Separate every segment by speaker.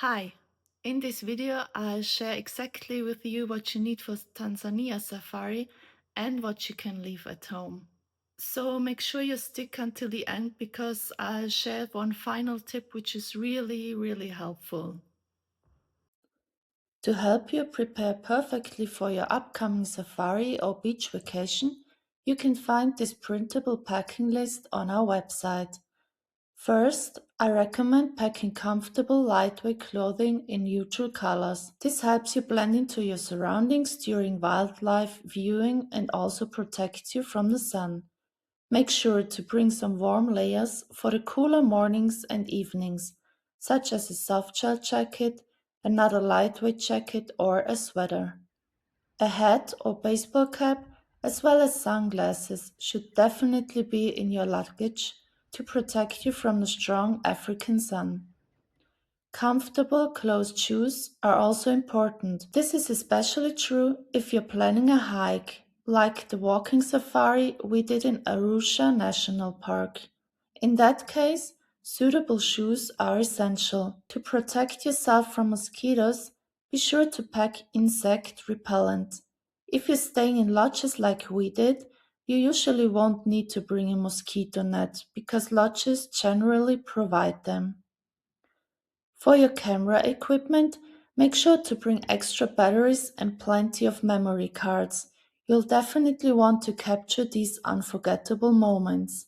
Speaker 1: Hi, in this video I'll share exactly with you what you need for Tanzania safari and what you can leave at home. So make sure you stick until the end because I'll share one final tip which is really helpful. To help you prepare perfectly for your upcoming safari or beach vacation, you can find this printable packing list on our website. First, I recommend packing comfortable, lightweight clothing in neutral colors. This helps you blend into your surroundings during wildlife viewing and also protects you from the sun. Make sure to bring some warm layers for the cooler mornings and evenings, such as a soft shell jacket, another lightweight jacket, or a sweater. A hat or baseball cap, as well as sunglasses, should definitely be in your luggage to protect you from the strong African sun. Comfortable closed shoes are also important. This is especially true if you're planning a hike, like the walking safari we did in Arusha National Park. In that case, suitable shoes are essential. To protect yourself from mosquitoes, be sure to pack insect repellent. If you're staying in lodges like we did, you usually won't need to bring a mosquito net because lodges generally provide them. For your camera equipment, make sure to bring extra batteries and plenty of memory cards. You'll definitely want to capture these unforgettable moments.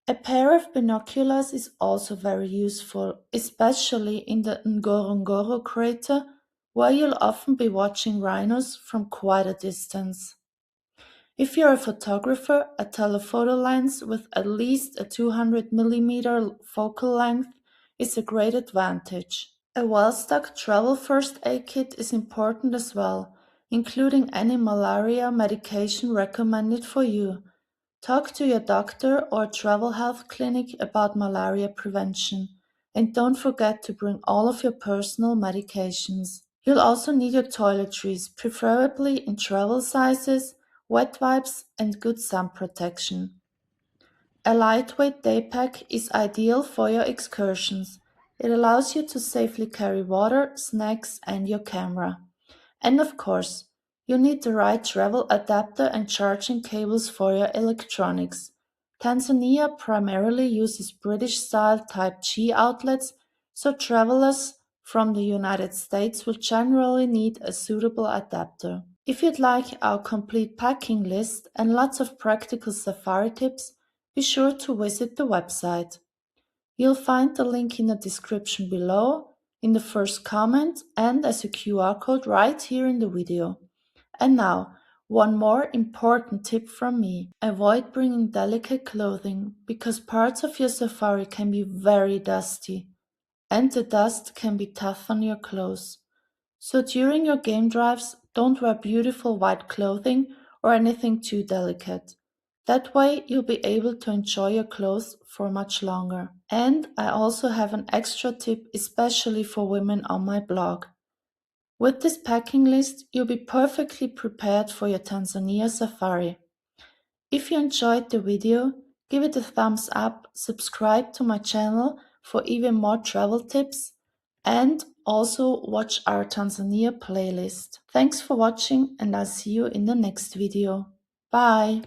Speaker 1: A pair of binoculars is also very useful, especially in the Ngorongoro Crater, where you'll often be watching rhinos from quite a distance. If you're a photographer, a telephoto lens with at least a 200 mm focal length is a great advantage. A well-stocked travel first aid kit is important as well, including any malaria medication recommended for you. Talk to your doctor or travel health clinic about malaria prevention, and don't forget to bring all of your personal medications. You'll also need your toiletries, preferably in travel sizes, wet wipes, and good sun protection. A lightweight day pack is ideal for your excursions. It allows you to safely carry water, snacks, and your camera. And of course, you need the right travel adapter and charging cables for your electronics. Tanzania primarily uses British-style Type G outlets, so travelers from the United States will generally need a suitable adapter. If you'd like our complete packing list and lots of practical safari tips, be sure to visit the website. You'll find the link in the description below, in the first comment, and as a QR code right here in the video. And now, one more important tip from me. Avoid bringing delicate clothing because parts of your safari can be very dusty, and the dust can be tough on your clothes. So during your game drives, don't wear beautiful white clothing or anything too delicate. That way you'll be able to enjoy your clothes for much longer. And I also have an extra tip especially for women on my blog. With this packing list, you'll be perfectly prepared for your Tanzania safari. If you enjoyed the video, give it a thumbs up, subscribe to my channel for even more travel tips, and also watch our Tanzania playlist. Thanks for watching and I'll see you in the next video. Bye!